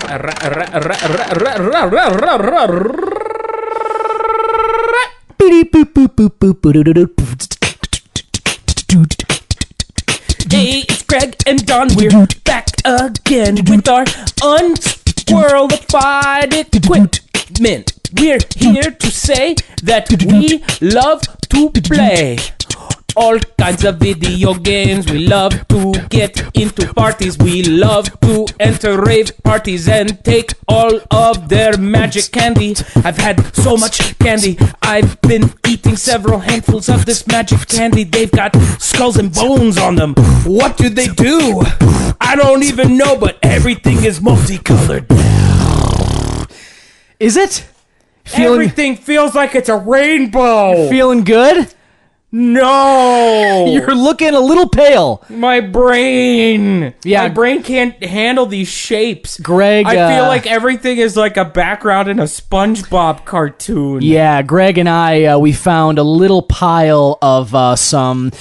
Hey, it's Greg and Don. We're back again with our unsquirrelified equipment. We're here to say that we love to play all kinds of video games. We love to get into parties. We love to enter rave parties and take all of their magic candy. I've had so much candy. I've been eating several handfuls of this magic candy. They've got skulls and bones on them. What do they do? I don't even know, but everything is multicolored. Is it? Everything feels like it's a rainbow. Feeling good? No! You're looking a little pale. My brain. Yeah. My brain can't handle these shapes. Greg, I feel like everything is like a background in a SpongeBob cartoon. Yeah, Greg and I, we found a little pile of some,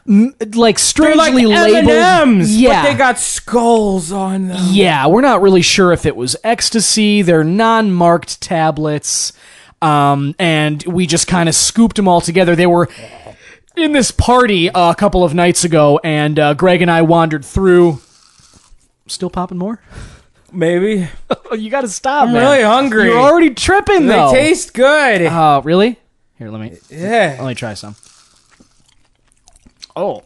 like, strangely labeled... M&Ms, yeah. but they got skulls on them. Yeah, we're not really sure if it was ecstasy. They're non-marked tablets, and we just kind of scooped them all together. They were in this party a couple of nights ago, and Greg and I wandered through. Still popping more? Maybe. You gotta stop, I'm man. really hungry. You're already tripping, though. They taste good. Oh, really? Here, let me try some. Oh.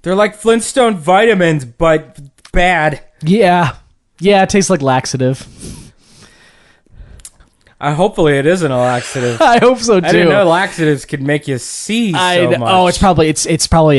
They're like Flintstone vitamins, but bad. Yeah. Yeah, it tastes like laxative. Hopefully it isn't a laxative. I hope so, too. I didn't know laxatives could make you see so much. Oh, it's probably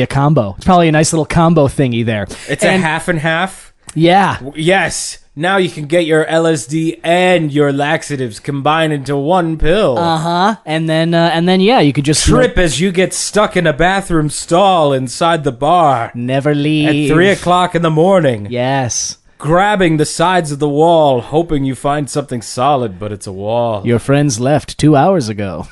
a combo. It's probably a nice little combo thingy there. It's a half and half? Yeah. Yes. Now you can get your LSD and your laxatives combined into one pill. Uh-huh. And then yeah, you could just trip as you get stuck in a bathroom stall inside the bar. Never leave. At 3 o'clock in the morning. Yes. Grabbing the sides of the wall, hoping you find something solid, but it's a wall. Your friends left 2 hours ago.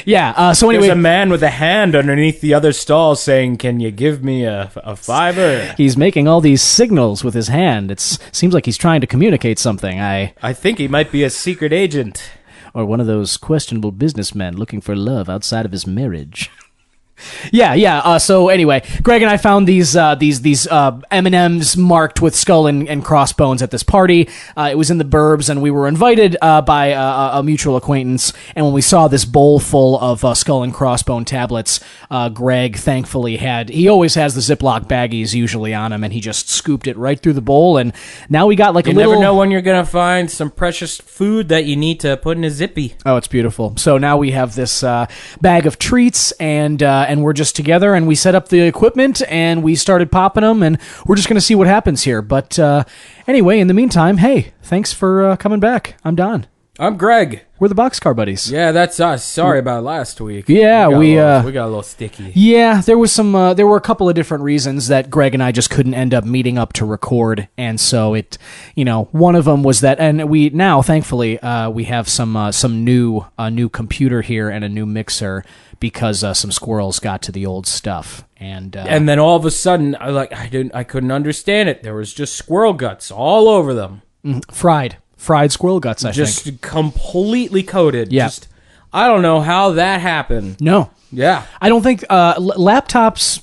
Yeah, so anyway... There's a man with a hand underneath the other stall saying, "Can you give me a fiver?" He's making all these signals with his hand. It seems like he's trying to communicate something. I think he might be a secret agent. Or one of those questionable businessmen looking for love outside of his marriage. Yeah. So anyway, Greg and I found these M&Ms marked with skull and crossbones at this party. It was in the burbs, and we were invited by a mutual acquaintance. And when we saw this bowl full of skull and crossbone tablets, Greg thankfully he always has the Ziploc baggies usually on him, and he just scooped it right through the bowl. And now we got like a little... You never know when you're gonna find some precious food that you need to put in a zippy. Oh, it's beautiful. So now we have this bag of treats, and we're just together, and we set up the equipment, and we started popping them, and we're just going to see what happens here. But anyway, in the meantime, hey, thanks for coming back. I'm Don. I'm Greg. We're the Boxcar Buddies. Yeah, that's us. Sorry about last week. Yeah, we got a little sticky. Yeah, there was some. There were a couple of different reasons that Greg and I just couldn't end up meeting up to record, and so one of them was that, and we now, thankfully, we have some new computer here and a new mixer, because some squirrels got to the old stuff, and then all of a sudden, I couldn't understand it. There was just squirrel guts all over them. Fried squirrel guts, I think. Just completely coated. Yeah. I don't know how that happened. No. Yeah. I don't think laptops,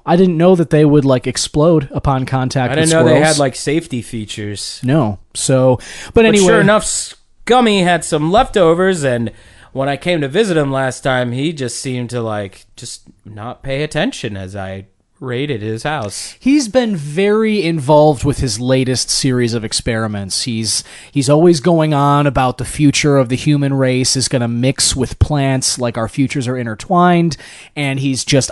I didn't know that they would explode upon contact with squirrels. I didn't know they had safety features. No. So, but anyway. Sure enough, Scummy had some leftovers, and when I came to visit him last time, he just seemed to just not pay attention as I raided his house. He's been very involved with his latest series of experiments. He's always going on about the future of the human race is going to mix with plants, like our futures are intertwined, and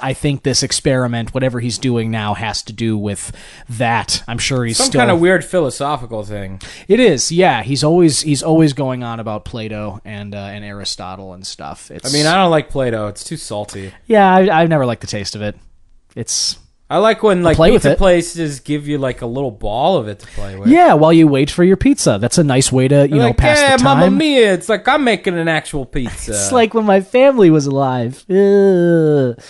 I think this experiment, whatever he's doing now, has to do with that. I'm sure he's some kind of weird philosophical thing. It is, yeah. He's always going on about Plato and Aristotle and stuff. I don't like Plato. It's too salty. Yeah, I've never liked the taste of it. I like when pizza places give you a little ball of it to play with. Yeah, while you wait for your pizza. That's a nice way to pass the time. Mamma mia! It's like I'm making an actual pizza. It's like when my family was alive. Ugh.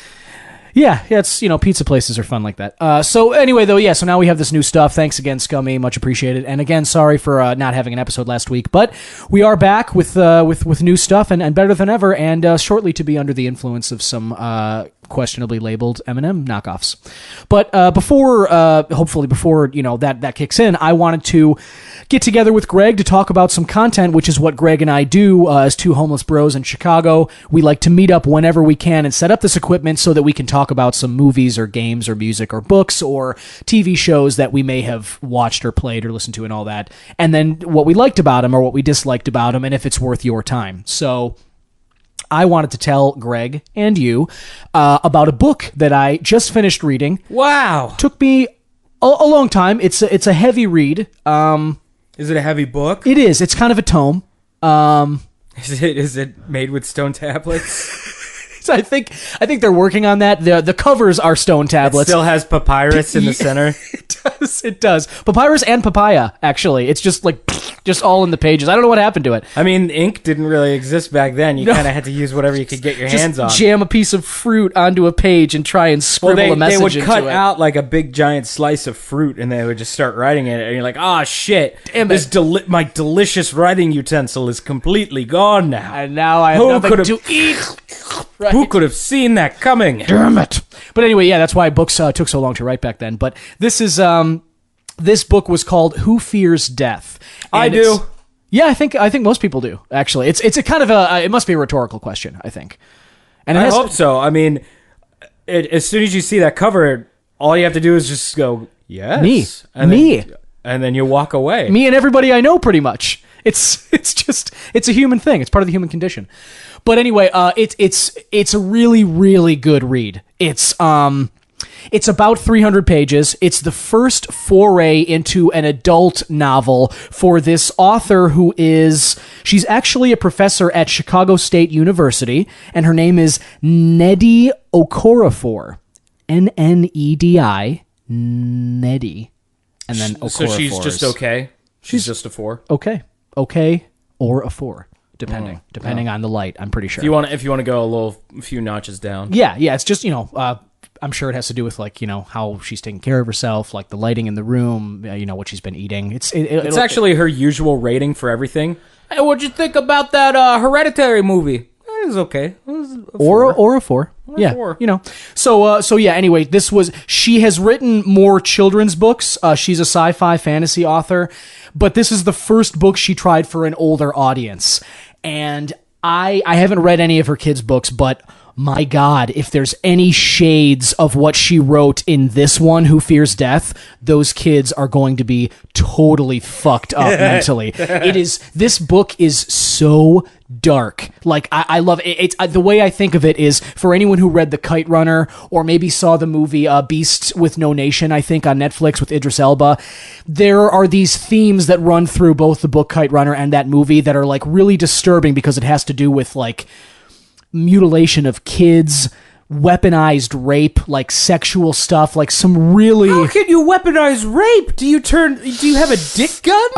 Yeah, it's, pizza places are fun like that. So anyway, though, yeah, so now we have this new stuff. Thanks again, Scummy. Much appreciated. And again, sorry for not having an episode last week, but we are back with new stuff and better than ever, and shortly to be under the influence of some questionably labeled M&M knockoffs. But hopefully before that kicks in, I wanted to get together with Greg to talk about some content, which is what Greg and I do as two homeless bros in Chicago. We like to meet up whenever we can and set up this equipment so that we can talk about some movies or games or music or books or TV shows that we may have watched or played or listened to and all that, and then what we liked about them or what we disliked about them and if it's worth your time. So I wanted to tell Greg and you about a book that I just finished reading. Wow. Took me a long time. It's a heavy read. Is it a heavy book? It is. It's kind of a tome. Is it made with stone tablets? So I think they're working on that. The covers are stone tablets. It still has papyrus in the center. It does. Papyrus and papaya, actually. It's just all in the pages. I don't know what happened to it. I mean, ink didn't really exist back then. You kind of had to use whatever you could get your hands on. Jam a piece of fruit onto a page and try and scribble a message into it. They would cut out like a big giant slice of fruit and they would just start writing it. And you're like, oh shit, my delicious writing utensil is completely gone now. And now I have nothing to eat. Right. Who could have seen that coming? Damn it. But anyway, yeah, that's why books took so long to write back then. But this is this book was called Who Fears Death? And I do. Yeah, I think most people do, actually. It's a kind of it must be a rhetorical question, I think. And I hope so. I mean, as soon as you see that cover, all you have to do is just go, yes. Me. And then you walk away. Me and everybody I know, pretty much. It's a human thing. It's part of the human condition. But anyway, it's a really, really good read. It's about 300 pages. It's the first foray into an adult novel for this author she's actually a professor at Chicago State University, and her name is Nnedi Okorafor. N-N-E-D-I, Nnedi. And then Okorafor. So she's just okay? She's just a 4? Okay, or a 4. Depending on the light, I'm pretty sure. If you want to go a few notches down. Yeah, it's just, I'm sure it has to do with how she's taking care of herself, like the lighting in the room, what she's been eating. It's actually her usual rating for everything. Hey, what'd you think about that Hereditary movie? It was okay. It was a 4. Or a 4. Yeah, 4. So yeah, anyway, she has written more children's books. She's a sci-fi fantasy author, but this is the first book she tried for an older audience. And I haven't read any of her kids' books, but my God, if there's any shades of what she wrote in this one, Who Fears Death, those kids are going to be totally fucked up mentally. This book is so dark. Like, I love it. It's the way I think of it is, for anyone who read The Kite Runner or maybe saw the movie Beast with No Nation, I think on Netflix with Idris Elba, there are these themes that run through both the book Kite Runner and that movie that are like really disturbing because it has to do with like mutilation of kids, weaponized rape, like sexual stuff, like some really... How can you weaponize rape? Do you have a dick gun?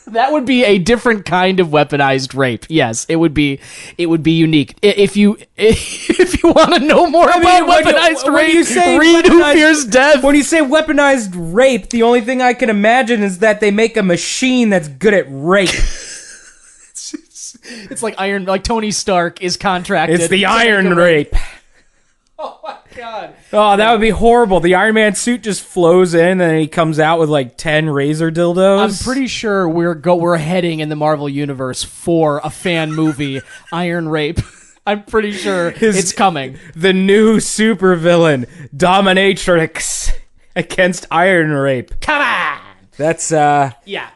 That would be a different kind of weaponized rape. Yes, it would be unique. If you want to know more about weaponized rape, read Who Fears Death. When you say weaponized rape, the only thing I can imagine is that they make a machine that's good at rape. It's like Tony Stark is contracted. It's the Iron Rape. Oh my God. Oh, that would be horrible. The Iron Man suit just flows in and he comes out with like 10 razor dildos. I'm pretty sure we're heading in the Marvel Universe for a fan movie, Iron Rape. I'm pretty sure it's coming. The new supervillain, Dominatrix, against Iron Rape. Come on! That's yeah.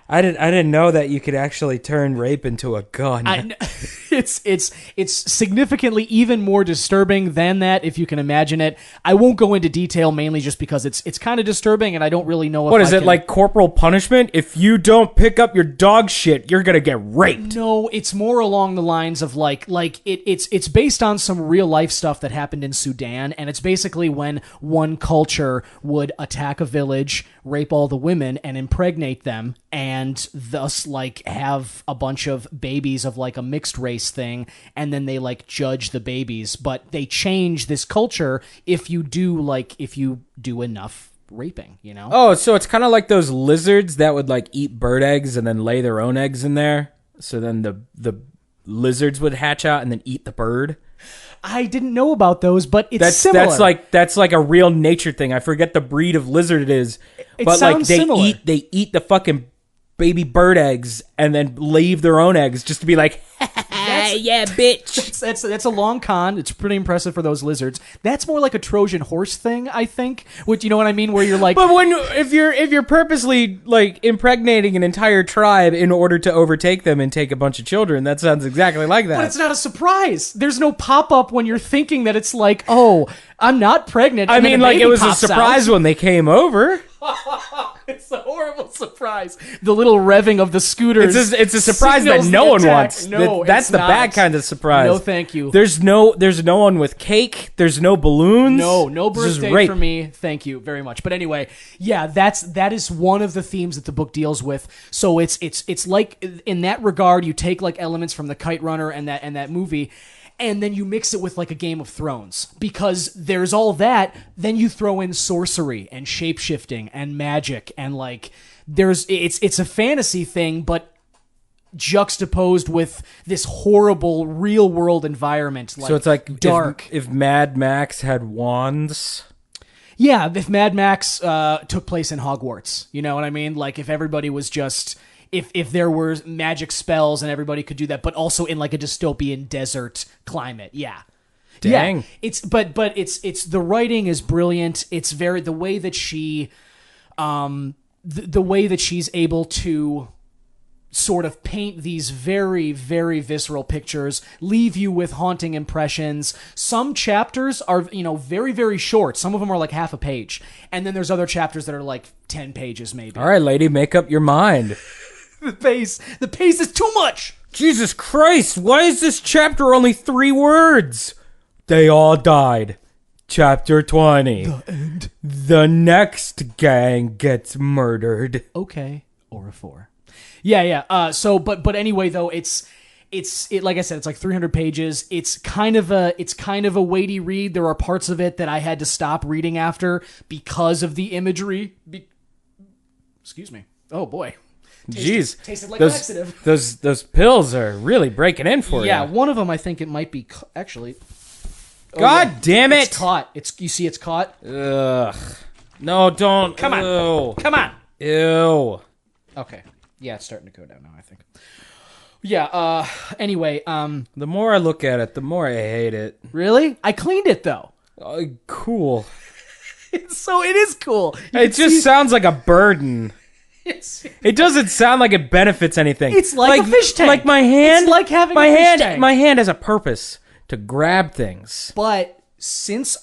I didn't know that you could actually turn rape into a gun. It's significantly even more disturbing than that, if you can imagine it. I won't go into detail, mainly just because it's kind of disturbing, and I don't really know. What is it, like corporal punishment? If you don't pick up your dog shit, you're gonna get raped. No, it's more along the lines of it's based on some real life stuff that happened in Sudan, and it's basically when one culture would attack a village, rape all the women, and impregnate them, and thus have a bunch of babies of like a mixed race race thing, and then they like judge the babies, but they change this culture if you do enough raping, you know? Oh, so it's kind of like those lizards that would like eat bird eggs and then lay their own eggs in there. So then the lizards would hatch out and then eat the bird. I didn't know about those, but it's similar. That's like a real nature thing. I forget the breed of lizard it is, but sounds like similar. they eat the fucking baby bird eggs and then leave their own eggs just to be like, yeah, bitch. That's a long con. It's pretty impressive for those lizards. That's more like a Trojan horse thing, I think. Which, you know what I mean? Where you're like, but if you're purposely like impregnating an entire tribe in order to overtake them and take a bunch of children, that sounds exactly like that. but it's not a surprise. There's no pop up when you're thinking that it's like, oh, I'm not pregnant. I and then mean, a like baby it was a pops surprise out. when they came over. It's a horrible surprise. The little revving of the scooters. It's a surprise that signals no the one attack. wants. No, That's it's the not. bad kind of surprise. No, thank you. There's no one with cake. There's no balloons. No It's just birthday rape. for me. Thank you very much. But anyway, yeah, that is one of the themes that the book deals with. So it's like in that regard, you take like elements from the Kite Runner and that movie, and then you mix it with like a Game of Thrones, because there's all that. Then you throw in sorcery and shape-shifting and magic, and like it's a fantasy thing, but juxtaposed with this horrible real world environment. Like, So it's like dark. If Mad Max had wands. Yeah, if Mad Max took place in Hogwarts, you know what I mean? Like if everybody was just if there were magic spells and everybody could do that, but also in like a dystopian desert climate. Yeah. Dang. Yeah. It's the writing is brilliant. It's the way that she the way that she's able to sort of paint these very, very visceral pictures, leave you with haunting impressions. Some chapters are, very, very short. Some of them are like half a page. And then there's other chapters that are like 10 pages maybe. All right, lady, make up your mind. The pace is too much. Jesus Christ, why is this chapter only 3 words? They all died. Chapter 20. The end. The next gang gets murdered. Okay. Or a 4. Yeah. So, but anyway, though, it's like I said, it's like 300 pages. It's kind of a weighty read. There are parts of it that I had to stop reading after because of the imagery. Excuse me. Oh boy. Tasted like laxative. Those pills are really breaking in for you. Yeah, one of them I think it might be actually. God damn it! It's caught. You see, it's caught. Ugh. No, don't. Come on. Ew. Come on. Ew. Okay. Yeah, it's starting to go down now, I think. Yeah, anyway, The more I look at it, the more I hate it. Really? I cleaned it, though. Cool. So it is cool. It just sounds like a burden. It doesn't sound like it benefits anything. It's like a fish tank. Like my hand. It's like having my a fish hand. tank. My hand has a purpose to grab things. But since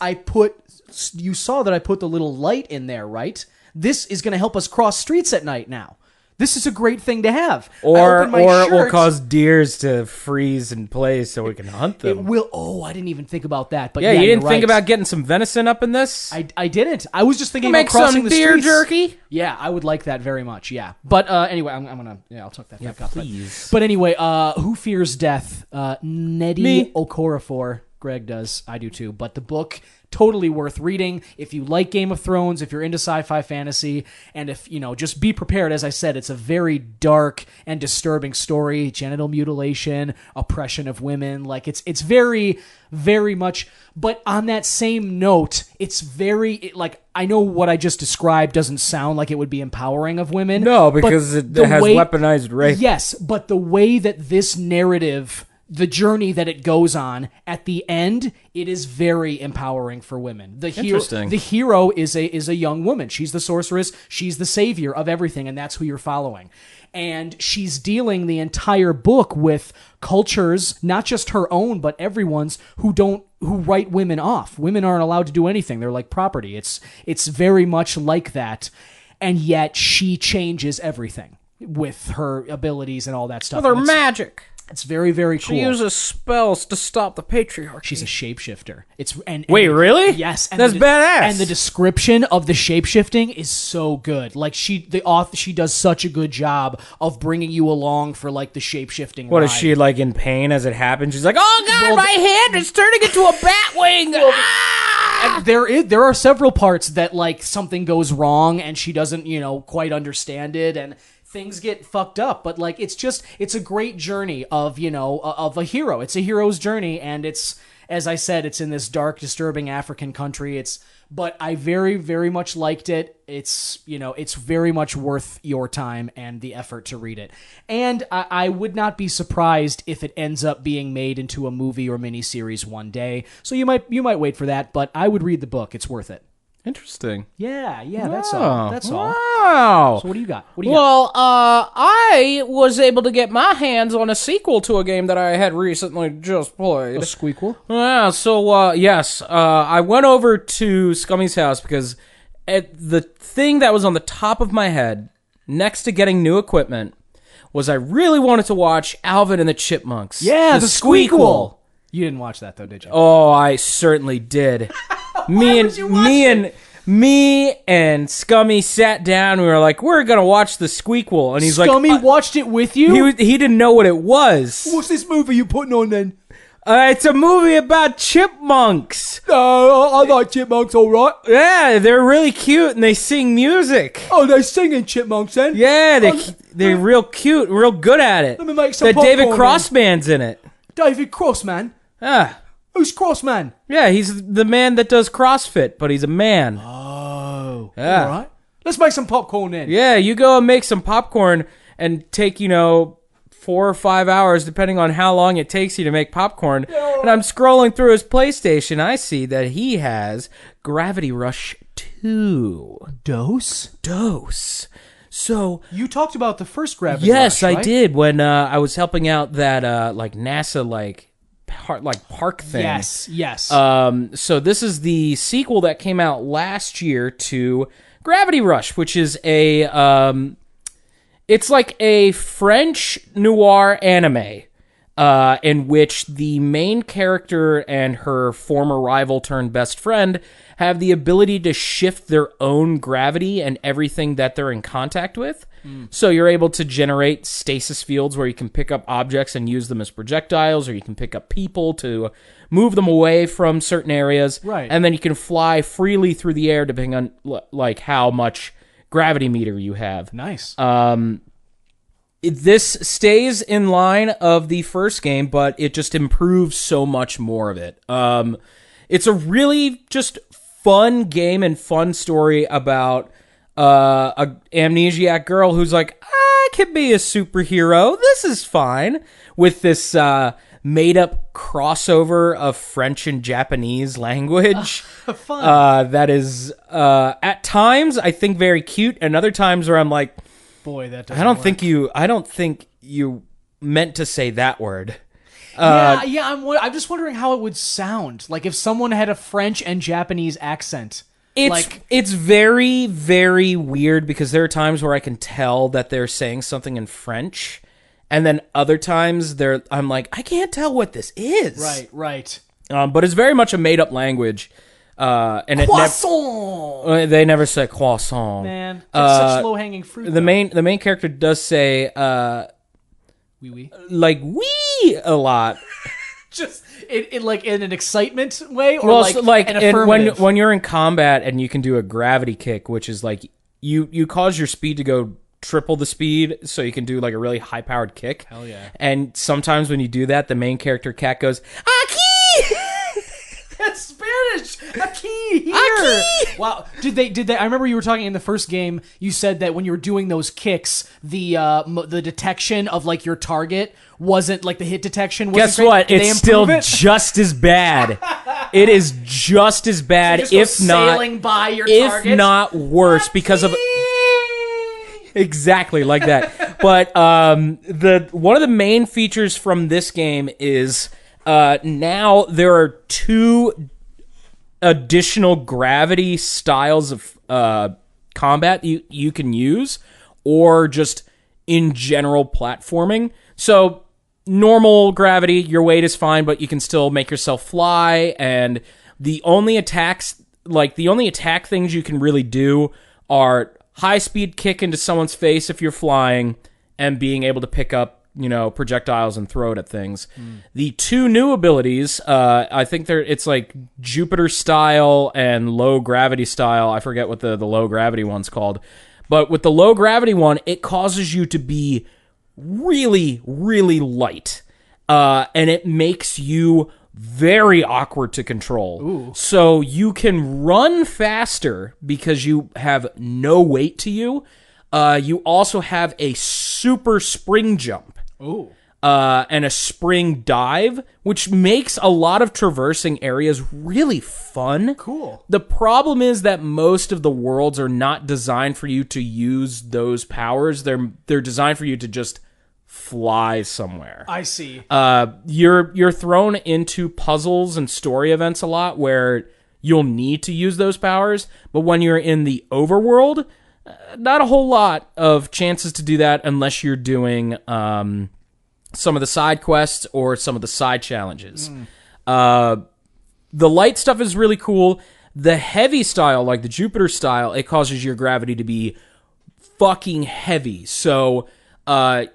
you saw that I put the little light in there, right? This is going to help us cross streets at night now. This is a great thing to have. Or it will cause deers to freeze in place so we can hunt them. It will. Oh, I didn't even think about that. But yeah, yeah, you didn't you're think right. about getting some venison up in this? I didn't. I was just thinking Make about crossing some the deer streets. jerky? Yeah, I would like that very much. Yeah, but anyway, I'm gonna. Yeah, I'll tuck that back up. please. But anyway, who fears death? Neddy Me. Okorafor. Greg does. I do too. But the book, totally worth reading if you like Game of Thrones, if you're into sci-fi fantasy, and if, just be prepared. As I said, it's a very dark and disturbing story. Genital mutilation, oppression of women. Like, it's very, very much... But on that same note, it's very... I know what I just described doesn't sound like it would be empowering of women. No, because it has weaponized rape. Yes, but the way that this narrative... The journey that it goes on at the end, it is very empowering for women. Interesting. The hero is a young woman. She's the sorceress. She's the savior of everything, and that's who you're following. And she's dealing the entire book with cultures, not just her own, but everyone's, who write women off. Women aren't allowed to do anything. They're like property. It's very much like that, and yet she changes everything with her abilities and all that stuff. Well, they're magic. It's very, very cool. She uses spells to stop the patriarchy. She's a shapeshifter. Wait, really? Yes, and that's badass. And the description of the shapeshifting is so good. Like she does such a good job of bringing you along for like the shapeshifting. What ride. is she like in pain as it happens? She's like, "Oh God, my hand is turning into a bat wing." And there are several parts that like something goes wrong and she doesn't quite understand it and things get fucked up, but like it's a great journey of of a hero. It's a hero's journey, and it's, as I said, it's in this dark, disturbing African country. But I very, very much liked it. It's very much worth your time and the effort to read it. And I would not be surprised if it ends up being made into a movie or miniseries one day. So you might wait for that, but I would read the book. It's worth it. Interesting. Yeah, that's all. That's all. Wow. So what do you got? I was able to get my hands on a sequel to a game that I had recently just played. A squeakquel? Yeah, so, yes, I went over to Scummy's house because the thing that was on the top of my head, next to getting new equipment, was I really wanted to watch Alvin and the Chipmunks. Yeah, the squeakquel. You didn't watch that, though, did you? Oh, I certainly did. Me and Scummy sat down. We were like, "We're gonna watch the Squeakquel," and he's Scummy like, watched it with you. He didn't know what it was. What's this movie you putting on then? It's a movie about chipmunks. I like chipmunks, all right. Yeah, they're really cute and they sing music. Oh, they're singing chipmunks then? Yeah, they're real cute, real good at it. Let me make some That popcorn. David Crossman's in it. David Crossman? Ah. Who's Crossman? Yeah, he's the man that does CrossFit, but he's a man. Oh. Yeah. All right. Let's make some popcorn then. Yeah, you go and make some popcorn and take, 4 or 5 hours, depending on how long it takes you to make popcorn. Yeah. And I'm scrolling through his PlayStation. I see that he has Gravity Rush 2. Dose. So you talked about the first Gravity Rush, right? I did when I was helping out that NASA park thing. Yes. So this is the sequel that came out last year to Gravity Rush, which is it's like a French noir anime in which the main character and her former rival turned best friend have the ability to shift their own gravity and everything that they're in contact with. So you're able to generate stasis fields where you can pick up objects and use them as projectiles, or you can pick up people to move them away from certain areas. Right. And then you can fly freely through the air depending on like how much gravity meter you have. Nice. This stays in line of the first game, but it just improves so much more of it. It's a really just fun game and fun story about a amnesiac girl who's like, I can be a superhero. This is fine. With this made-up crossover of French and Japanese language. Fun. That is, at times, I think very cute, and other times where I'm like, boy, that doesn't I don't think you meant to say that word. I'm just wondering how it would sound. Like if someone had a French and Japanese accent. It's very, very weird because there are times where I can tell that they're saying something in French, and then other times I'm like, I can't tell what this is. Right. But it's very much a made-up language. And croissant. They never say croissant. Man, that's such low-hanging fruit. The main character does say oui. Like wee a lot. Just in like in an excitement way, or well, like an affirmative? when you're in combat and you can do a gravity kick, which is like you cause your speed to go triple the speed, so you can do like a really high powered kick. Hell yeah! And sometimes when you do that, the main character cat goes "Aki." That's Spanish. Aquí here. Aquí. Wow. Did they? I remember you were talking in the first game. You said that when you were doing those kicks, the detection of like your target wasn't like the hit detection. Guess great. what? Did it's still just as bad. It is just as bad, so if not sailing by your if not worse, Aki. because of exactly like that. But one of the main features from this game is. Now there are 2 additional gravity styles of combat you can use, or just in general platforming. So, normal gravity, your weight is fine, but you can still make yourself fly. And the only attack things you can really do are high speed kick into someone's face if you're flying, and being able to pick up, projectiles and throw it at things. The two new abilities, I think it's like Jupiter style and low gravity style. I forget what the low gravity one's called. But with the low gravity one, it causes you to be really, really light. And it makes you very awkward to control. Ooh. So you can run faster because you have no weight to you. You also have a super spring jump. Ooh. And a spring dive, which makes a lot of traversing areas really fun. Cool. The problem is that most of the worlds are not designed for you to use those powers. They're designed for you to just fly somewhere. I see. You're thrown into puzzles and story events a lot where you'll need to use those powers, but when you're in the overworld, not a whole lot of chances to do that unless you're doing some of the side quests or some of the side challenges. The light stuff is really cool. The heavy style, like the Jupiter style, it causes your gravity to be fucking heavy. So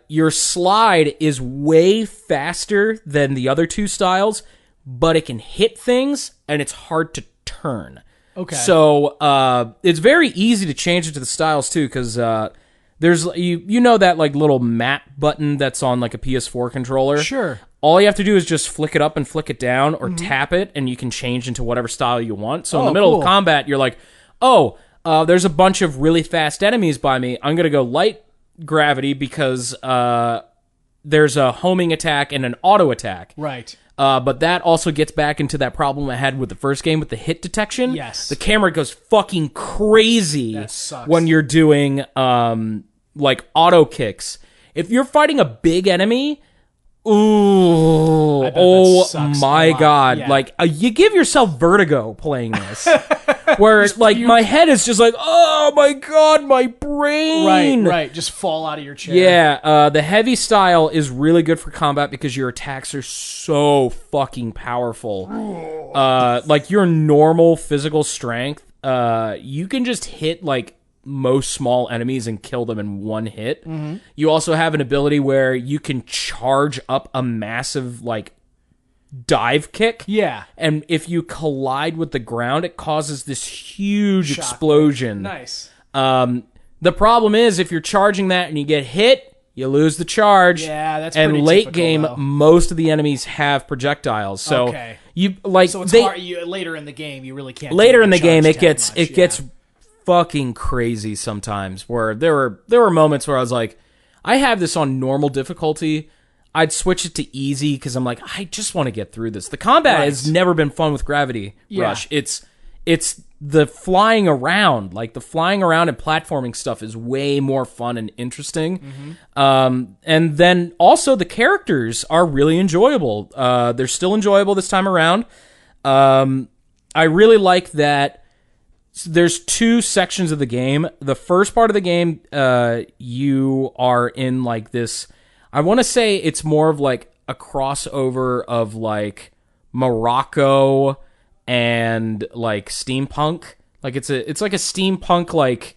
your slide is way faster than the other two styles, but it can hit things and it's hard to turn. Okay. So it's very easy to change it to the styles too, because there's that like little map button that's on like a PS4 controller. Sure. All you have to do is just flick it up and flick it down, or tap it, and you can change into whatever style you want. So in the middle of combat, you're like, there's a bunch of really fast enemies by me. I'm gonna go light gravity because there's a homing attack and an auto attack. Right. But that also gets back into that problem I had with the first game with the hit detection. Yes. The camera goes fucking crazy That sucks. when you're doing like auto kicks. If you're fighting a big enemy, my god, yeah. like you give yourself vertigo playing this. Where like my head is just like, oh my god, my brain. Right. Just fall out of your chair. Yeah, the heavy style is really good for combat because your attacks are so fucking powerful. Like your normal physical strength, you can just hit like most small enemies and kill them in one hit. You also have an ability where you can charge up a massive like dive kick. Yeah. And if you collide with the ground, it causes this huge explosion. Nice. The problem is if you're charging that and you get hit, you lose the charge. Yeah, that's and pretty late typical, game, though. most of the enemies have projectiles. So Okay. you like So it's hard. Later in the game, you really can't. later do in the charge game attack it much, gets fucking crazy sometimes, where there were moments where I was like, I have this on normal difficulty. I'd switch it to easy because I'm like, I just want to get through this. The combat has never been fun with Gravity Rush. It's the flying around. Like the flying around and platforming stuff is way more fun and interesting. And then also the characters are really enjoyable. They're still enjoyable this time around. I really like that. So there's two sections of the game. The first part of the game, you are in like this, I want to say it's more of like a crossover of like Morocco and like steampunk. Like it's like a steampunk like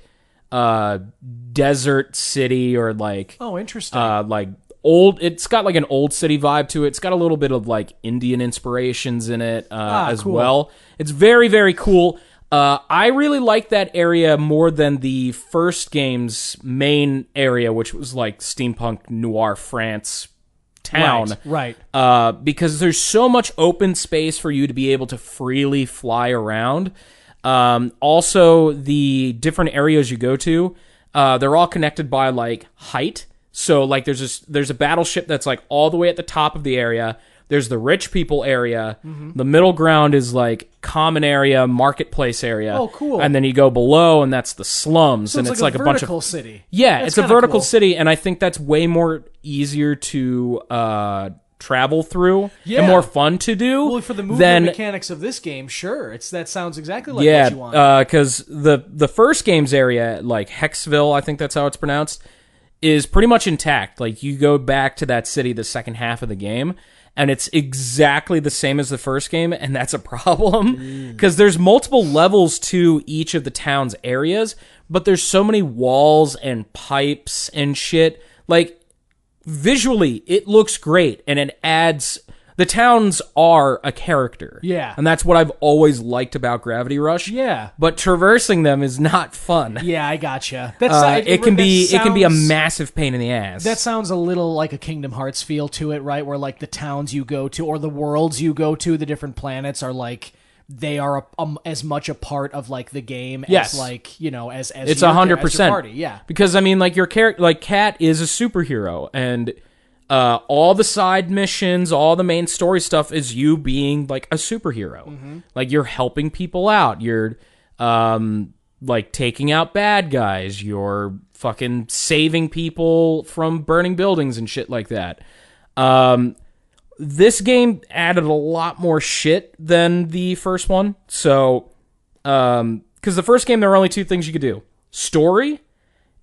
desert city, or like interesting. like old. It's got like an old city vibe to it. It's got a little bit of like Indian inspirations in it as cool. well. It's very, very cool. I really like that area more than the first game's main area, which was like steampunk noir France town. Right. Because there's so much open space for you to be able to freely fly around. Also, the different areas you go to, they're all connected by like height. So like there's a battleship that's like all the way at the top of the area. There's the rich people area. The middle ground is like common area, marketplace area. Oh, cool. And then you go below, and that's the slums. So and it's like a bunch of vertical city. Yeah, That's it's a kinda vertical cool. city, and I think that's way more easier to travel through Yeah. and more fun to do. Well, for the movement than, mechanics of this game, sure, that sounds exactly like what you want. because the first game's area, like Hexville, I think that's how it's pronounced. is pretty much intact. Like, you go back to that city the second half of the game, and it's exactly the same as the first game, and that's a problem. Because there's multiple levels to each of the town's areas, but there's so many walls and pipes and shit. Like, visually, it looks great, and it adds... The towns are a character. Yeah. And that's what I've always liked about Gravity Rush. Yeah. But traversing them is not fun. Yeah, I gotcha. It can be a massive pain in the ass. That sounds a little like a Kingdom Hearts feel to it, right? Where like the towns you go to or the worlds you go to, the different planets are like they are as much a part of like the game as like, you know, as it's your, 100%. as your party. Yeah. Because I mean, like your character, like Kat is a superhero, and all the side missions, all the main story stuff is you being like a superhero. Like you're helping people out. You're like taking out bad guys. You're fucking saving people from burning buildings and shit like that. This game added a lot more shit than the first one. So, because the first game, there were only two things you could do: story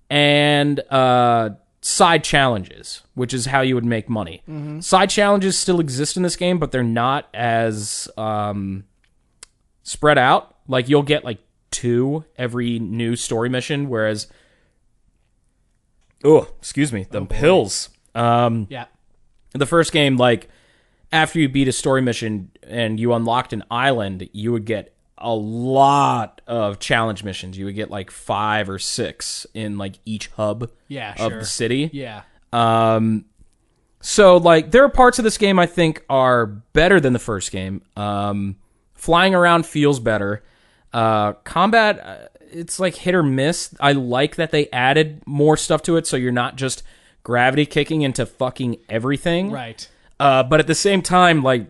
and side challenges, which is how you would make money. Side challenges still exist in this game, but they're not as spread out. Like, you'll get like 2 every new story mission, whereas pills. Yeah. The first game, like, after you beat a story mission and you unlocked an island, you would get a lot of challenge missions. You would get like 5 or 6 in like each hub of the city. Yeah. So like there are parts of this game I think are better than the first game. Flying around feels better. Combat, it's like hit or miss. I like that they added more stuff to it, so you're not just gravity kicking into fucking everything. Right. But at the same time, like,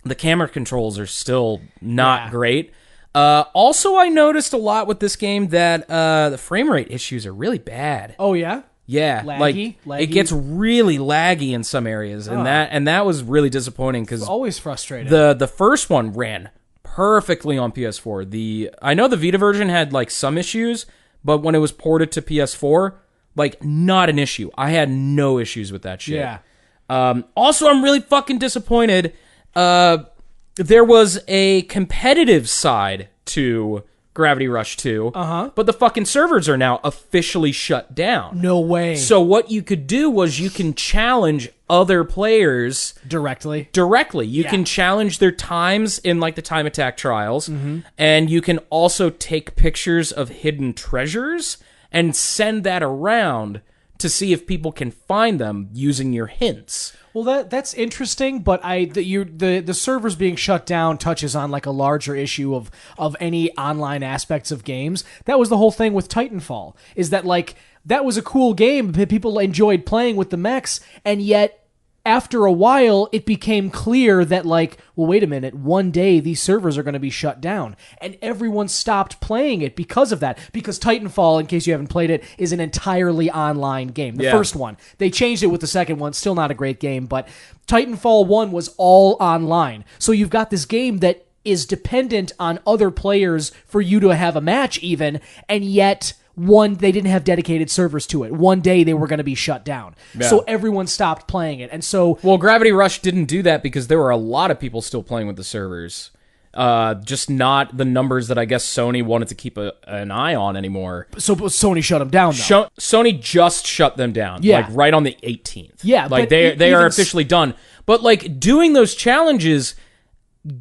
the camera controls are still not great. Also, I noticed a lot with this game that the frame rate issues are really bad. Oh, yeah? Yeah, Laggy? It gets really laggy in some areas, and that was really disappointing because always frustrating. The first one ran perfectly on PS4. I know the Vita version had like some issues, but when it was ported to PS4, like not an issue. I had no issues with that shit. Yeah. Also, I'm really fucking disappointed. There was a competitive side to Gravity Rush 2, but the fucking servers are now officially shut down. No way. So what you could do was you can challenge other players directly. You can challenge their times in like the time attack trials, and you can also take pictures of hidden treasures and send that around to see if people can find them using your hints. Well, that's interesting, but the servers being shut down touches on like a larger issue of any online aspects of games. That was the whole thing with Titanfall, is that like that was a cool game. People enjoyed playing with the mechs, and yet after a while, it became clear that, like, well, wait a minute, one day these servers are going to be shut down. And everyone stopped playing it because of that. Because Titanfall, in case you haven't played it, is an entirely online game. The first one. They changed it with the second one. Still not a great game, but Titanfall 1 was all online. So you've got this game that is dependent on other players for you to have a match even, and yet they didn't have dedicated servers to it. One day they were going to be shut down. Yeah. So everyone stopped playing it. And so... Well, Gravity Rush didn't do that because there were a lot of people still playing with the servers. Just not the numbers that I guess Sony wanted to keep an eye on anymore. So Sony shut them down, though. Sony just shut them down. Yeah. Like right on the 18th. Yeah. Like they are officially done. But like doing those challenges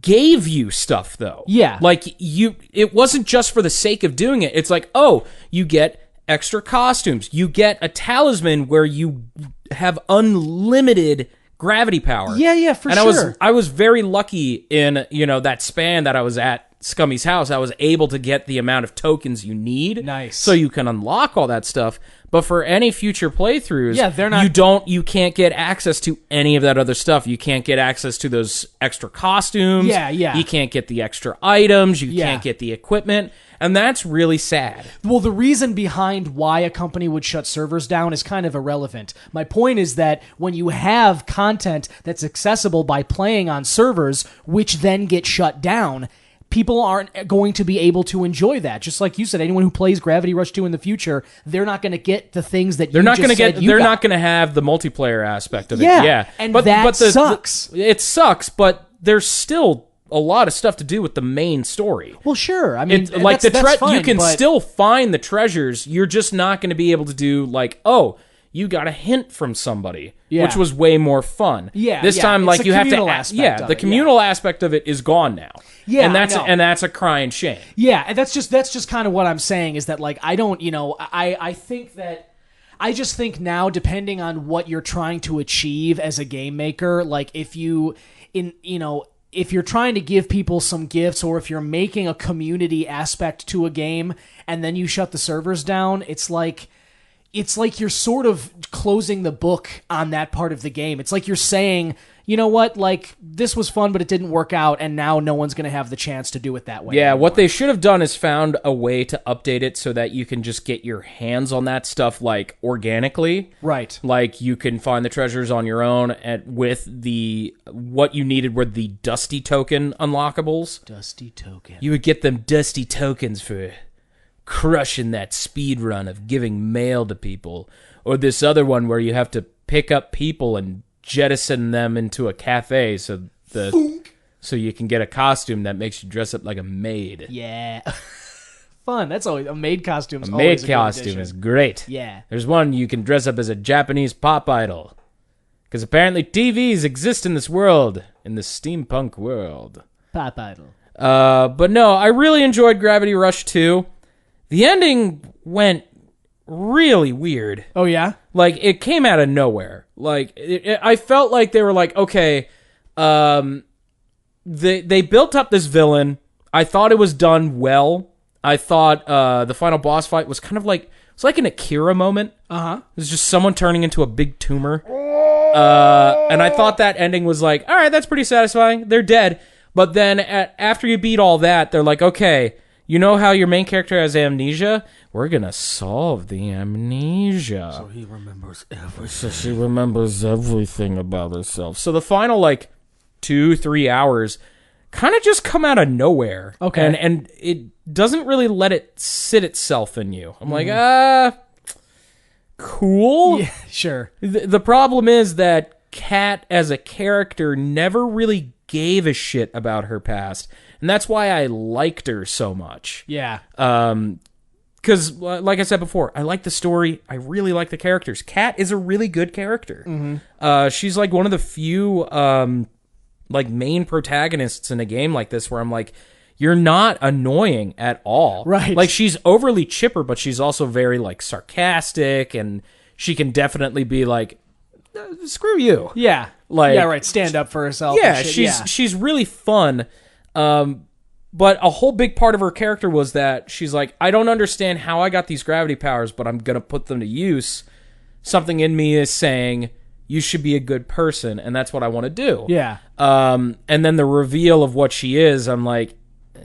gave you stuff though. Yeah. Like it wasn't just for the sake of doing it. It's like, oh, you get extra costumes. You get a talisman where you have unlimited gravity power. Yeah, for sure. And I was very lucky in, that span that I was at Scummy's house. I was able to get the amount of tokens you need. Nice. So you can unlock all that stuff. But for any future playthroughs, they're not... you can't get access to any of that other stuff. You can't get access to those extra costumes. Yeah. You can't get the extra items. You can't get the equipment. And that's really sad. Well, the reason behind why a company would shut servers down is kind of irrelevant. My point is that when you have content that's accessible by playing on servers, which then get shut down, people aren't going to be able to enjoy that. Just like you said, anyone who plays Gravity Rush 2 in the future, they're not going to get the things that they're not going to get. They're not going to have the multiplayer aspect of it. Yeah, and that sucks. It sucks, but there's still a lot of stuff to do with the main story. Well, sure. I mean, like that's fine, you can still find the treasures. You're just not going to be able to do like, oh, you got a hint from somebody, which was way more fun. Yeah, this time, like you have to. The communal aspect aspect of it is gone now. Yeah, and that's a crying shame. Yeah, and that's just kind of what I'm saying is that like I don't, I think that. I just think now, depending on what you're trying to achieve as a game maker, like if you're trying to give people some gifts, or if you're making a community aspect to a game and then you shut the servers down, it's like you're sort of closing the book on that part of the game. It's like you're saying, you know what, like, this was fun, but it didn't work out, and now no one's going to have the chance to do it that way. Yeah, anymore. What they should have done is found a way to update it so that you can just get your hands on that stuff, like, organically. Right. Like, you can find the treasures on your own with what you needed were the Dusty Token unlockables. Dusty Token. You would get them Dusty Tokens for crushing that speed run of giving mail to people. Or this other one where you have to pick up people and jettison them into a cafe so you can get a costume that makes you dress up like a maid. Yeah. Fun. That's always a maid costume. A maid costume is great. Yeah. There's one you can dress up as a Japanese pop idol. Because apparently TVs exist in this world, in the steampunk world. Pop idol. But no, I really enjoyed Gravity Rush 2. The ending went really weird. Oh, yeah? Like, it came out of nowhere. Like, I felt like they were like, okay, they built up this villain. I thought it was done well. I thought the final boss fight was kind of like, it's like an Akira moment. Uh-huh. It was just someone turning into a big tumor. And I thought that ending was like, all right, that's pretty satisfying. They're dead. But then after you beat all that, they're like, okay, you know how your main character has amnesia? We're going to solve the amnesia. So he remembers everything. So she remembers everything about herself. So the final, 2-3 hours kind of just come out of nowhere. Okay. And it doesn't really let it sit itself in you. I'm like, cool. Yeah, sure. The problem is that Kat as a character never really gave a shit about her past. And that's why I liked her so much. Yeah. Because, like I said before, I like the story. I really like the characters. Kat is a really good character. Mm-hmm. She's like one of the few main protagonists in a game like this where I'm like, you're not annoying at all. Right. Like, she's overly chipper, but she's also very sarcastic, and she can definitely be like, screw you. Yeah. Like, yeah, right. Stand up for herself. Yeah, and shit. she's really fun. But a whole big part of her character was that she's like, I don't understand how I got these gravity powers, but I'm going to put them to use. Something in me is saying, you should be a good person, and that's what I want to do. Yeah. And then the reveal of what she is, I'm like,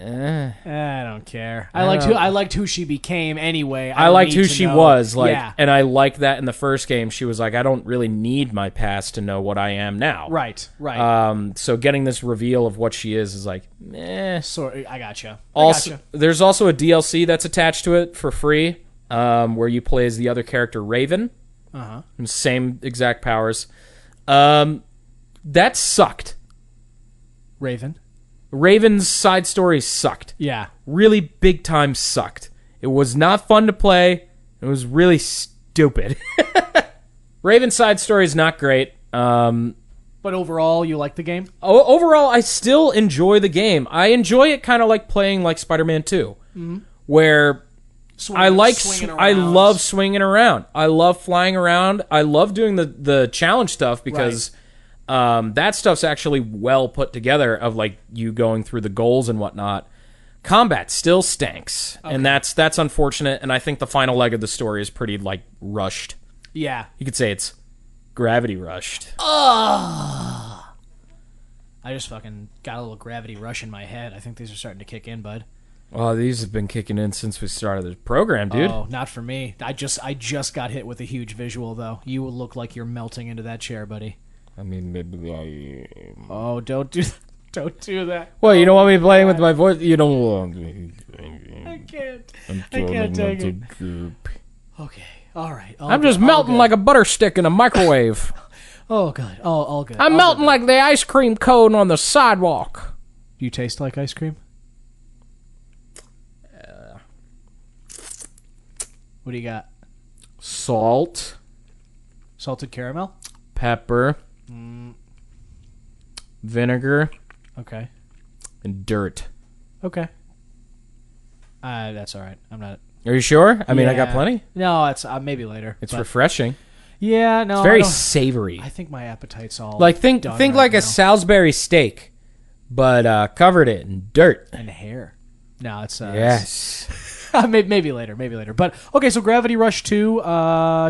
I don't care. I liked who she became anyway. I liked who she was, yeah. And I liked that in the first game. She was like, I don't really need my past to know what I am now. Right. So getting this reveal of what she is like, So I gotcha. Also, there's also a DLC that's attached to it for free, where you play as the other character, Raven. Uh-huh. Same exact powers. That sucked. Raven's side story sucked. Yeah. Really big time sucked. It was not fun to play. It was really stupid. Raven's side story is not great. But overall, you like the game? Overall, I still enjoy the game. I enjoy it kind of like playing like Spider-Man 2, where I love swinging around. I love flying around. I love doing the challenge stuff because that stuff's actually well put together of you going through the goals and whatnot. Combat still stinks, and that's unfortunate, and I think the final leg of the story is pretty rushed. Yeah. You could say it's gravity rushed. I just fucking got a little gravity rush in my head. I think these are starting to kick in, bud. Oh, these have been kicking in since we started the program, dude. Oh, not for me. I just got hit with a huge visual, though. You look like you're melting into that chair, buddy. I mean, maybe I am. Oh, don't do Don't do that. Well, you don't want me playing with my voice. You don't want me. I can't. I can't take it. Okay. All right. I'm just melting like a butter stick in a microwave. Oh, good. All good. I'm melting like the ice cream cone on the sidewalk. Do you taste like ice cream? What do you got? Salt. Salted caramel? Pepper. Vinegar. Okay. And dirt. Okay. That's all right. I'm not... Are you sure? I mean, I got plenty. No, it's maybe later. It's refreshing. Yeah, no. It's very savory. I think my appetite's all like think right like now. a Salisbury steak, but covered it in dirt and hair. No, it's yes. maybe later. But okay, so Gravity Rush 2,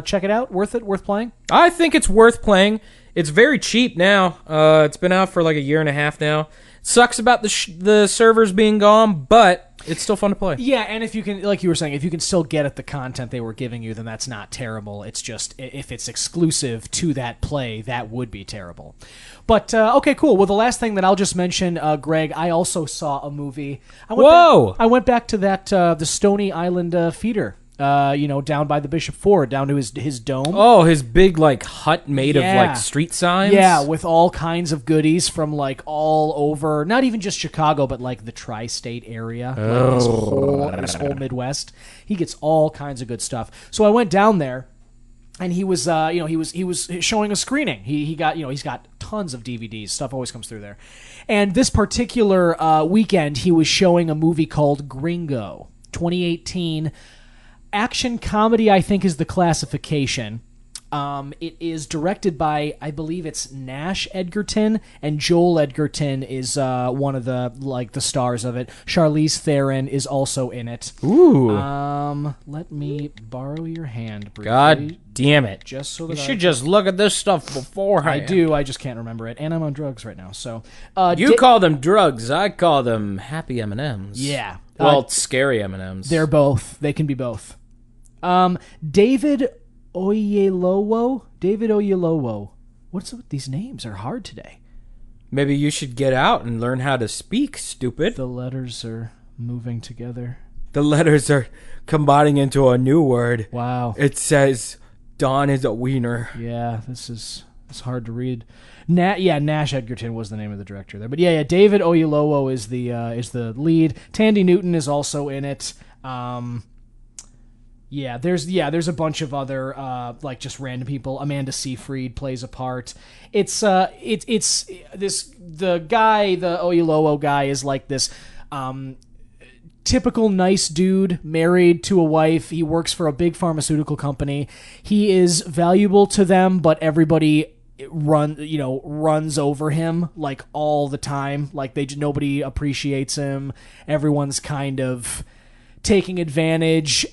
check it out. Worth it? Worth playing? I think it's worth playing. It's very cheap now. It's been out for like a year and a half now. Sucks about the servers being gone, but it's still fun to play. Yeah, and if you can, like you were saying, if you can still get at the content they were giving you, then that's not terrible. It's just, if it's exclusive to that play, that would be terrible. But, okay, cool. Well, the last thing that I'll just mention, Greg, I also saw a movie. I went back to that, the Stony Island feeder. Down by the Bishop Ford, down to his dome. Oh, his big, like, hut made of, like, street signs? Yeah, with all kinds of goodies from, like, all over, not even just Chicago, but, like, the tri-state area. Like, this whole Midwest. He gets all kinds of good stuff. So I went down there, and he was, he was showing a screening. He got, he's got tons of DVDs. Stuff always comes through there. And this particular weekend, he was showing a movie called Gringo, 2018 action comedy, I think, is the classification. It is directed by, I believe it's Nash Edgerton, and Joel Edgerton is one of the stars of it. Charlize Theron is also in it. Ooh. Let me borrow your hand briefly. God damn it. Just so that you should just look at this stuff beforehand. I do. I just can't remember it, and I'm on drugs right now. So you call them drugs. I call them happy M&Ms. Yeah. Well, scary M&Ms. They're both. They can be both. David Oyelowo. What's up with these names? Are hard today. Maybe you should get out and learn how to speak, stupid. The letters are moving together. The letters are combining into a new word. Wow. It says, Don is a wiener. Yeah, it's hard to read. Nash Edgerton was the name of the director there. But yeah, David Oyelowo is the lead. Tandy Newton is also in it. There's a bunch of other like just random people. Amanda Seyfried plays a part. The Oyelowo guy is like this typical nice dude, married to a wife. He works for a big pharmaceutical company. He is valuable to them, but everybody runs over him like all the time. Like nobody appreciates him. Everyone's kind of taking advantage,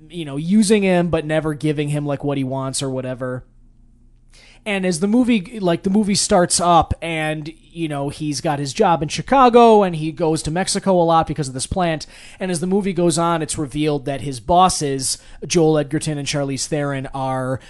using him, but never giving him like what he wants or whatever. And as the movie starts up, and he's got his job in Chicago, and he goes to Mexico a lot because of this plant. And as the movie goes on, it's revealed that his bosses, Joel Edgerton and Charlize Theron, are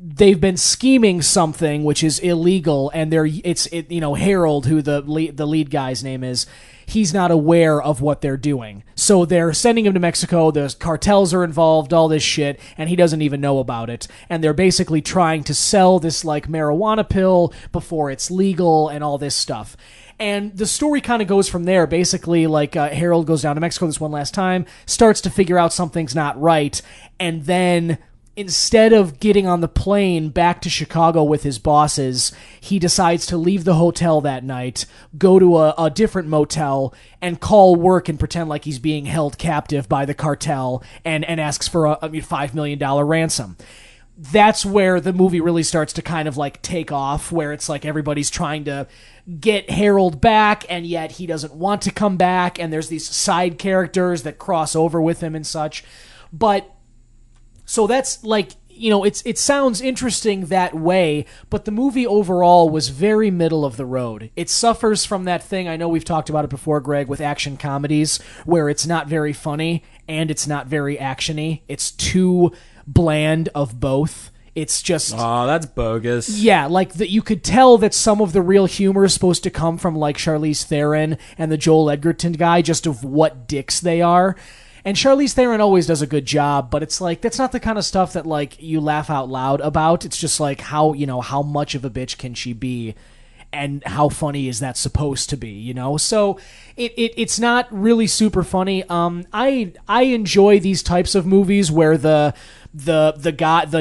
they've been scheming something which is illegal, and Harold, who the lead guy's name is, he's not aware of what they're doing. So they're sending him to Mexico. The cartels are involved, all this shit, and he doesn't even know about it. And they're basically trying to sell this like marijuana pill before it's legal and all this stuff. And the story kind of goes from there. Basically, like Harold goes down to Mexico this one last time, starts to figure out something's not right, and then instead of getting on the plane back to Chicago with his bosses, he decides to leave the hotel that night, go to a different motel, and call work and pretend like he's being held captive by the cartel and asks for a $5 million ransom. That's where the movie really starts to kind of like take off, where it's like everybody's trying to get Harold back, and yet he doesn't want to come back, and there's these side characters that cross over with him and such. But so that's like, it sounds interesting that way, but the movie overall was very middle of the road. It suffers from that thing, I know we've talked about it before, Greg, with action comedies, where it's not very funny and it's not very actiony. It's too bland of both. It's just Oh, that's bogus. yeah, like that you could tell that some of the real humor is supposed to come from like Charlize Theron and the Joel Edgerton guy, just of what dicks they are. And Charlize Theron always does a good job, but it's like that's not the kind of stuff that like you laugh out loud about. It's just like how much of a bitch can she be, and how funny is that supposed to be, So it's not really super funny. I enjoy these types of movies where the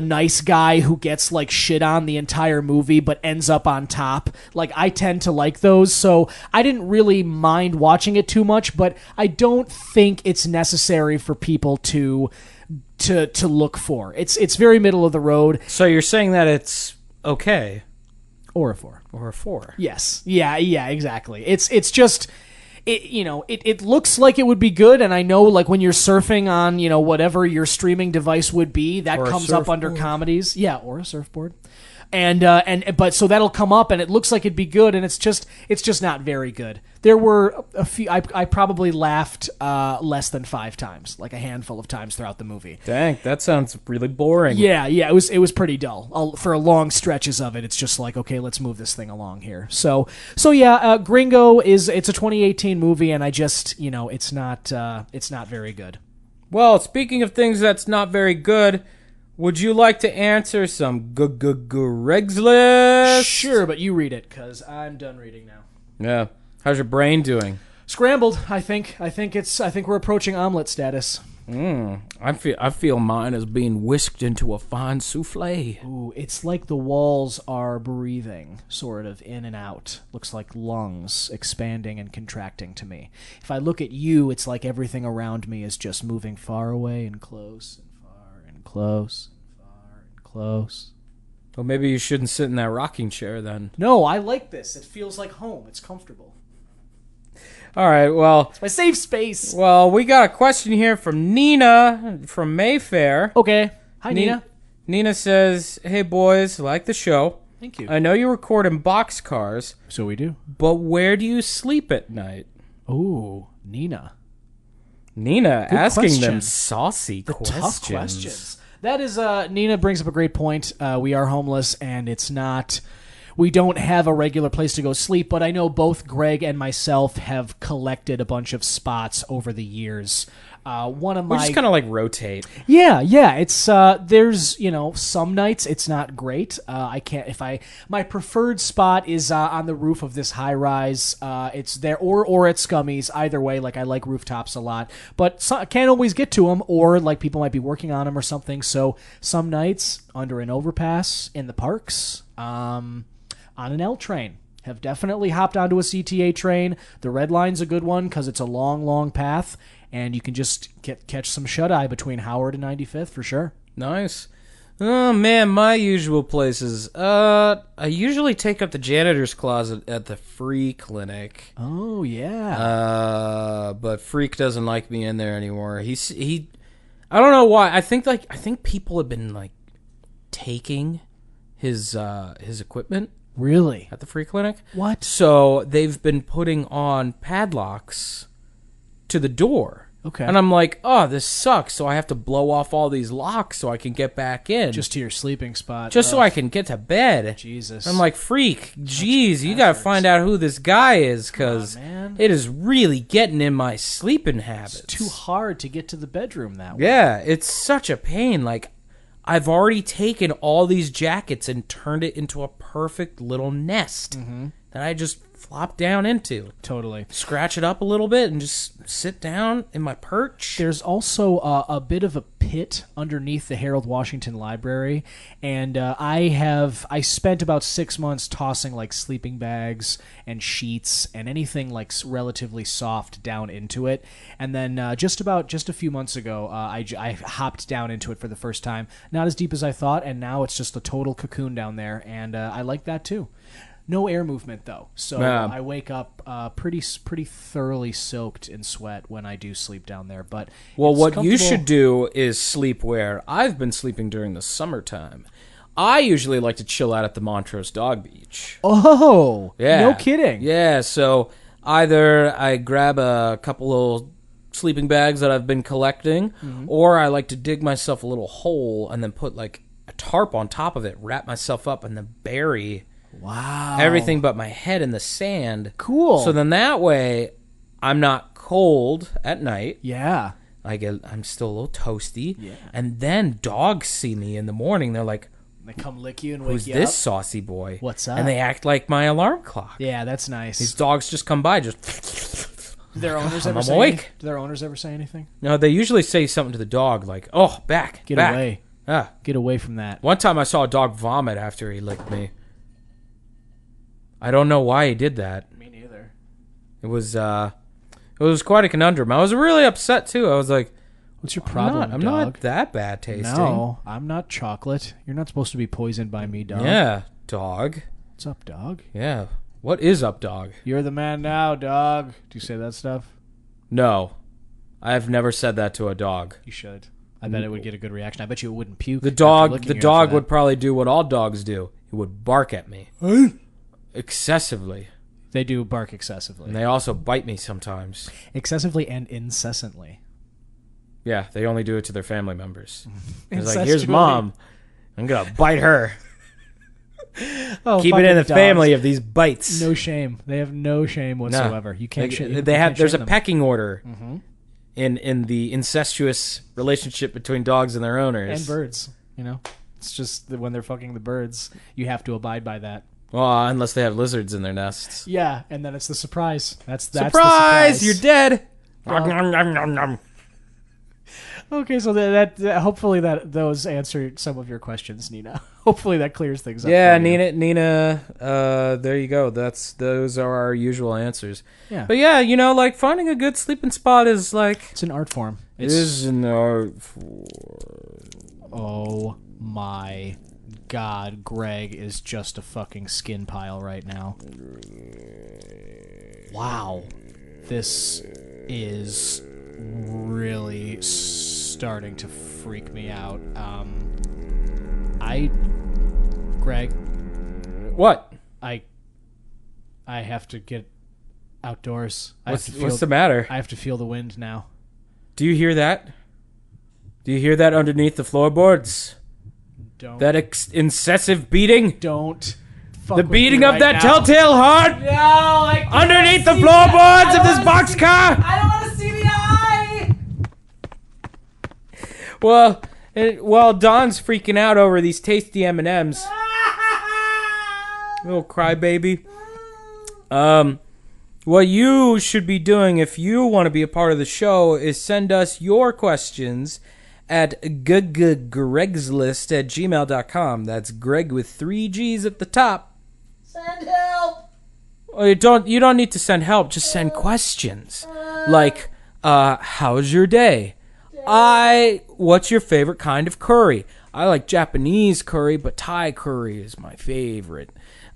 nice guy who gets like shit on the entire movie but ends up on top. Like I tend to like those, so I didn't really mind watching it too much, but I don't think it's necessary for people to look for. It's very middle of the road. So you're saying that it's okay. Or a 4. Or a 4. Yes. Yeah, exactly. It's just it looks like it would be good, and I know like when you're surfing on, whatever your streaming device would be, that or comes up under comedies. Yeah, or a surfboard. But so that'll come up and it looks like it'd be good, and it's just not very good. There were a few I probably laughed less than 5 times, like a handful of times throughout the movie. Dang, that sounds really boring. Yeah, it was pretty dull. For long stretches of it, it's just like, okay, let's move this thing along here. So yeah, Gringo it's a 2018 movie, and I just, it's not very good. Well, speaking of things that's not very good, would you like to answer some GGGregslist? Sure, but you read it, because I'm done reading now. Yeah. How's your brain doing? Scrambled, I think. I think we're approaching omelet status. I feel mine is being whisked into a fine souffle. Ooh, it's like the walls are breathing, sort of, in and out. Looks like lungs expanding and contracting to me. If I look at you, it's like everything around me is just moving far away and close and far and close and far and close. Well, maybe you shouldn't sit in that rocking chair then. No, I like this. It feels like home. It's comfortable. All right, well... It's my safe space. Well, we got a question here from Nina from Mayfair. Okay. Hi, Nina. Nina says, hey, boys, like the show. Thank you. I know you record in boxcars. So we do. But where do you sleep at night? Ooh, Nina. Nina Good asking question. them saucy questions. Tough questions. That is, Nina brings up a great point. We are homeless, and it's not... We don't have a regular place to go sleep, but I know both Greg and myself have collected a bunch of spots over the years. One of my... We just kind of like rotate. Yeah. It's there's some nights it's not great. I can't my preferred spot is on the roof of this high rise. It's there or at Scummies. Either way, like I like rooftops a lot, but I can't always get to them, or like people might be working on them or something. So some nights under an overpass in the parks. On an L train. Have definitely hopped onto a CTA train. The Red Line's a good one because it's a long, long path, and you can just catch some shut-eye between Howard and 95th for sure. Nice. Oh, man, my usual places. I usually take up the janitor's closet at the Free Clinic. Oh, yeah. But Freak doesn't like me in there anymore. He I don't know why. I think people have been, like, taking his equipment. Really? At the Free Clinic? What? So they've been putting on padlocks to the door. Okay. And I'm like, oh, this sucks. So I have to blow off all these locks so I can get back in. Just to your sleeping spot. Just so I can get to bed. Jesus. I'm like, Freak, jeez, you got to find out who this guy is, because it is really getting in my sleeping habits. It's too hard to get to the bedroom that way. Yeah, it's such a pain. Like, I've already taken all these jackets and turned it into a perfect little nest that I just flop down into. Totally. Scratch it up a little bit and just sit down in my perch. There's also a bit of a pit underneath the Harold Washington Library, and I spent about 6 months tossing like sleeping bags and sheets and anything like relatively soft down into it, and then just a few months ago I hopped down into it for the first time. Not as deep as I thought, and now it's just a total cocoon down there, and I like that too. No air movement though, so I wake up pretty thoroughly soaked in sweat when I do sleep down there. But what you should do is sleep where I've been sleeping during the summertime. I usually like to chill out at the Montrose Dog Beach. Oh, yeah, no kidding. Yeah, so either I grab a couple of sleeping bags that I've been collecting, or I like to dig myself a little hole and then put like a tarp on top of it, wrap myself up, and then bury everything but my head in the sand. Cool. So then that way, I'm not cold at night. Yeah. I'm still a little toasty. Yeah. And then dogs see me in the morning. They're like, They come lick you and wake who's you this up. saucy boy? What's up? And they act like my alarm clock. Yeah, that's nice. These dogs just come by, just... Do their owners I'm ever say awake. Do their owners ever say anything? No, they usually say something to the dog, like, oh, back, Get back. away. Get away from that. One time I saw a dog vomit after he licked me. I don't know why he did that. Me neither. It was quite a conundrum. I was really upset, too. I was like, What's your problem, I'm dog? not that bad tasting. No, I'm not chocolate. You're not supposed to be poisoned by me, dog. Yeah, dog. What's up, dog? Yeah. What is up, dog? You're the man now, dog. Do you say that stuff? No. I've never said that to a dog. You should. I bet it would get a good reaction. I bet you it wouldn't puke. The dog would probably do what all dogs do. It would bark at me. Excessively. They do bark excessively. And they also bite me sometimes. Excessively and incessantly. Yeah, they only do it to their family members. It's like, Incestually. here's mom. I'm going to bite her. Oh, Keep it in the fucking family dogs. of these bites. No shame. They have no shame whatsoever. You can't. There's a them. pecking order Mm-hmm. in the incestuous relationship between dogs and their owners. And birds. You know, it's just that when they're fucking the birds, you have to abide by that. Well, unless they have lizards in their nests. Yeah, and then it's the surprise. That's Surprise! the surprise. You're dead. Okay, so that hopefully those answered some of your questions, Nina. Hopefully that clears things up. Yeah, for you. Nina. There you go. Those are our usual answers. Yeah, But yeah, like finding a good sleeping spot is like it's an art form. it is an art. Oh my God, Greg is just a fucking skin pile right now. Wow, this is really starting to freak me out. Greg, What? I have to get outdoors. What's the matter? I have to feel the wind now. Do you hear that? Do you hear that underneath the floorboards? Don't. That incessive beating? Don't. Fuck The with beating me of right that now. telltale heart? No, I can't Underneath the see floorboards the of this eye. boxcar? I don't want to see the eye. Well, Don's freaking out over these tasty M&Ms. Little crybaby. What you should be doing if you want to be a part of the show is send us your questions at GGGregslist@gmail.com. That's Greg with 3 G's at the top. Send help. Well, you don't need to send help. Just send questions. Like, how's your day? What's your favorite kind of curry? I like Japanese curry, but Thai curry is my favorite.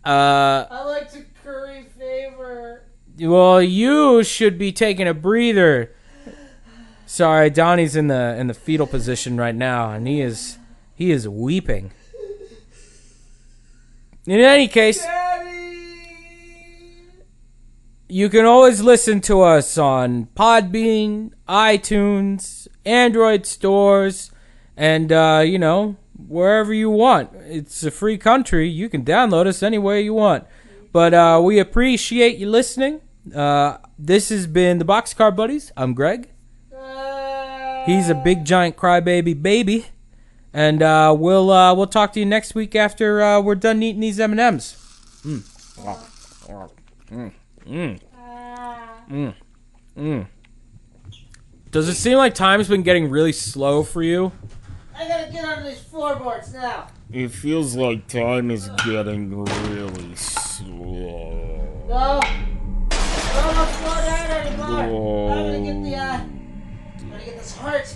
I like to curry favor. Well, you should be taking a breather. Sorry, Donnie's in the fetal position right now, and he is weeping. In any case, Daddy. you can always listen to us on Podbean, iTunes, Android stores, and wherever you want. It's a free country. You can download us anywhere you want. But we appreciate you listening. This has been the Boxcar Buddies. I'm Greg. He's a big giant crybaby baby, and we'll talk to you next week after we're done eating these M&Ms. Does it seem like time's been getting really slow for you? I gotta get on these floorboards now. It feels like time is getting really slow. No. I don't want to slow down anymore. I'm gonna get the. I'm gonna get this heart.